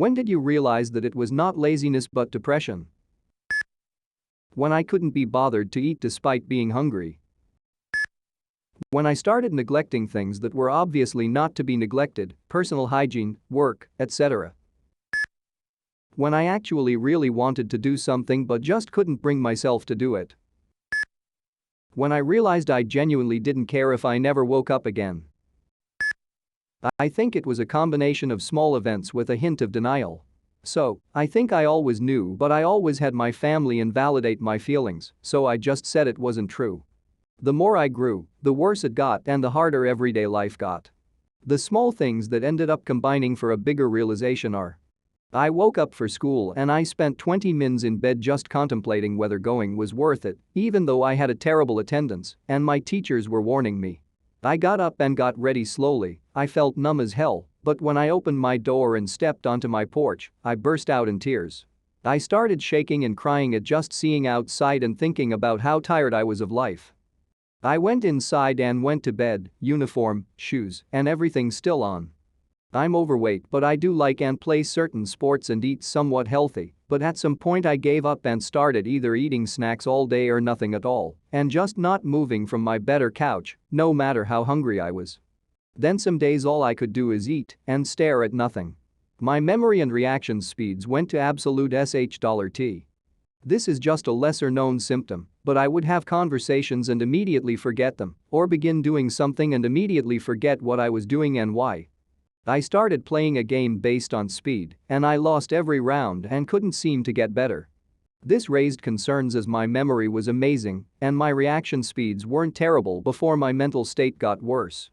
When did you realize that it was not laziness but depression? When I couldn't be bothered to eat despite being hungry. When I started neglecting things that were obviously not to be neglected, personal hygiene, work, etc. When I actually really wanted to do something but just couldn't bring myself to do it. When I realized I genuinely didn't care if I never woke up again. I think it was a combination of small events with a hint of denial. So, I think I always knew, but I always had my family invalidate my feelings, so I just said it wasn't true. The more I grew, the worse it got and the harder everyday life got. The small things that ended up combining for a bigger realization are: I woke up for school and I spent 20 minutes in bed just contemplating whether going was worth it, even though I had a terrible attendance and my teachers were warning me. I got up and got ready slowly. I felt numb as hell, but when I opened my door and stepped onto my porch, I burst out in tears. I started shaking and crying at just seeing outside and thinking about how tired I was of life. I went inside and went to bed, uniform, shoes, and everything still on. I'm overweight, but I do like and play certain sports and eat somewhat healthy, but at some point I gave up and started either eating snacks all day or nothing at all, and just not moving from my bed or couch, no matter how hungry I was. Then some days all I could do is eat and stare at nothing. My memory and reaction speeds went to absolute $T. This is just a lesser-known symptom, but I would have conversations and immediately forget them, or begin doing something and immediately forget what I was doing and why. I started playing a game based on speed, and I lost every round and couldn't seem to get better. This raised concerns as my memory was amazing and my reaction speeds weren't terrible before my mental state got worse.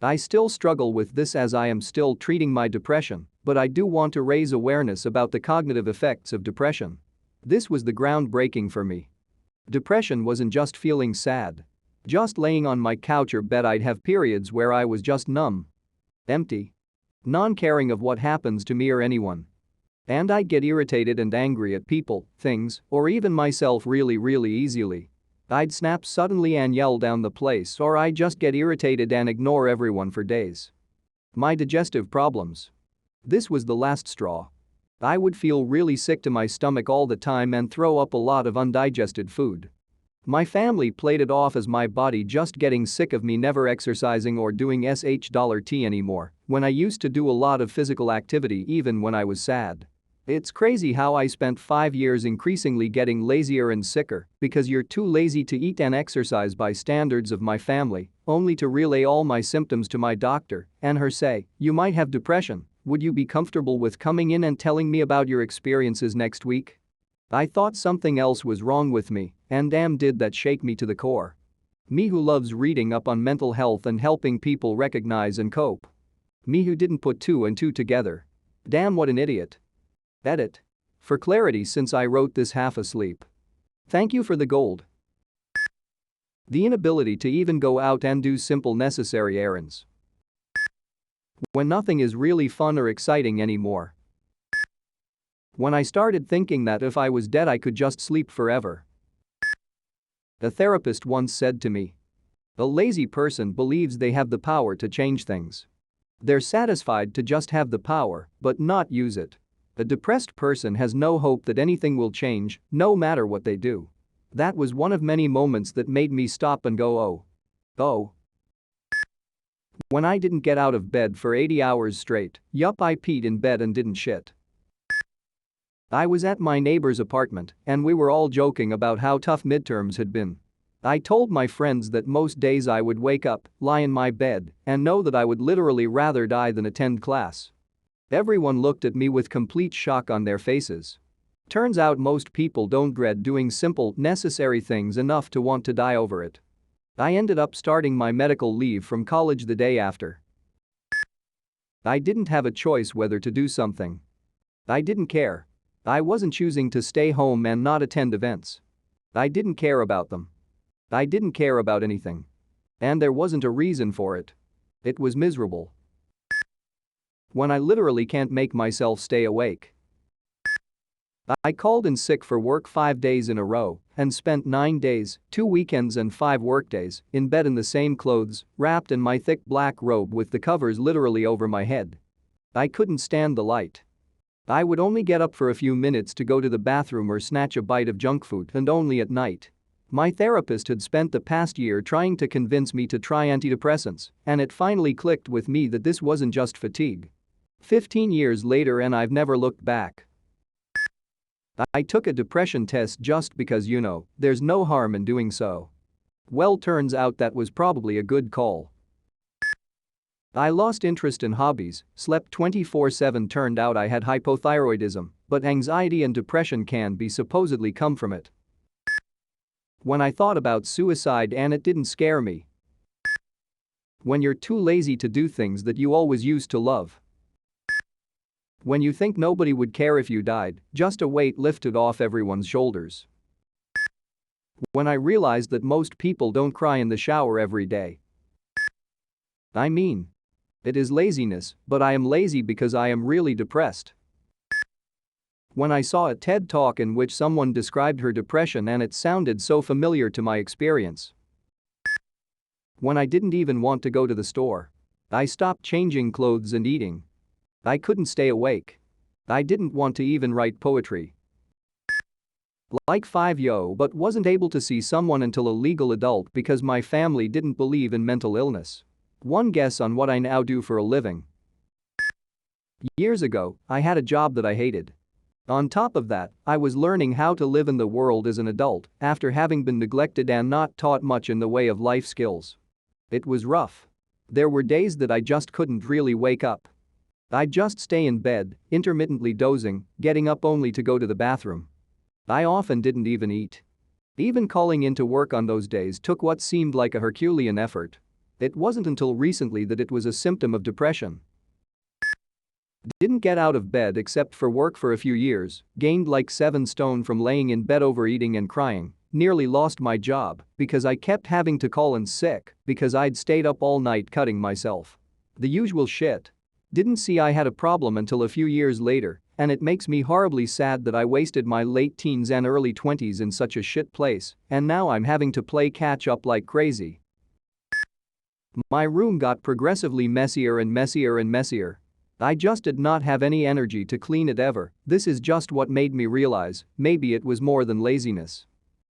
I still struggle with this as I am still treating my depression, but I do want to raise awareness about the cognitive effects of depression. This was the groundbreaking for me. Depression wasn't just feeling sad. Just laying on my couch or bed, I'd have periods where I was just numb. Empty. Non-caring of what happens to me or anyone. And I'd get irritated and angry at people, things, or even myself really easily. I'd snap suddenly and yell down the place, or I'd just get irritated and ignore everyone for days. My digestive problems. This was the last straw. I would feel really sick to my stomach all the time and throw up a lot of undigested food. My family played it off as my body just getting sick of me never exercising or doing T anymore, when I used to do a lot of physical activity even when I was sad. It's crazy how I spent 5 years increasingly getting lazier and sicker because you're too lazy to eat and exercise by standards of my family, only to relay all my symptoms to my doctor and her say, "You might have depression. Would you be comfortable with coming in and telling me about your experiences next week?" I thought something else was wrong with me, and damn did that shake me to the core. Me who loves reading up on mental health and helping people recognize and cope. Me who didn't put 2 and 2 together. Damn, what an idiot. Edit. For clarity, since I wrote this half asleep. Thank you for the gold. The inability to even go out and do simple necessary errands. When nothing is really fun or exciting anymore. When I started thinking that if I was dead I could just sleep forever. A therapist once said to me, "A lazy person believes they have the power to change things. They're satisfied to just have the power, but not use it. A depressed person has no hope that anything will change, no matter what they do." That was one of many moments that made me stop and go, oh. When I didn't get out of bed for 80 hours straight, yup, I peed in bed and didn't shit. I was at my neighbor's apartment and we were all joking about how tough midterms had been. I told my friends that most days I would wake up, lie in my bed, and know that I would literally rather die than attend class. Everyone looked at me with complete shock on their faces. Turns out most people don't dread doing simple, necessary things enough to want to die over it. I ended up starting my medical leave from college the day after. I didn't have a choice whether to do something. I didn't care. I wasn't choosing to stay home and not attend events. I didn't care about them. I didn't care about anything. And there wasn't a reason for it. It was miserable. When I literally can't make myself stay awake. I called in sick for work 5 days in a row and spent 9 days, 2 weekends and 5 workdays in bed in the same clothes, wrapped in my thick black robe with the covers literally over my head. I couldn't stand the light. I would only get up for a few minutes to go to the bathroom or snatch a bite of junk food, and only at night. My therapist had spent the past year trying to convince me to try antidepressants, and it finally clicked with me that this wasn't just fatigue. 15 years later and I've never looked back. I took a depression test just because, there's no harm in doing so. Well, turns out that was probably a good call. I lost interest in hobbies, slept 24/7. Turned out I had hypothyroidism, but anxiety and depression can be supposedly come from it. When I thought about suicide and it didn't scare me. When you're too lazy to do things that you always used to love. When you think nobody would care if you died, just a weight lifted off everyone's shoulders. When I realized that most people don't cry in the shower every day. I mean, it is laziness, but I am lazy because I am really depressed. When I saw a TED Talk in which someone described her depression and it sounded so familiar to my experience. When I didn't even want to go to the store. I stopped changing clothes and eating. I couldn't stay awake. I didn't want to even write poetry. Like 5 but wasn't able to see someone until a legal adult because my family didn't believe in mental illness. One guess on what I now do for a living. Years ago, I had a job that I hated. On top of that, I was learning how to live in the world as an adult after having been neglected and not taught much in the way of life skills. It was rough. There were days that I just couldn't really wake up. I'd just stay in bed, intermittently dozing, getting up only to go to the bathroom. I often didn't even eat. Even calling into work on those days took what seemed like a Herculean effort. It wasn't until recently that it was a symptom of depression. Didn't get out of bed except for work for a few years, gained like 7 stone from laying in bed overeating and crying, nearly lost my job because I kept having to call in sick because I'd stayed up all night cutting myself. The usual shit. Didn't see I had a problem until a few years later, and it makes me horribly sad that I wasted my late teens and early 20s in such a shit place, and now I'm having to play catch up like crazy. My room got progressively messier and messier and messier. I just did not have any energy to clean it ever. This is just what made me realize maybe it was more than laziness.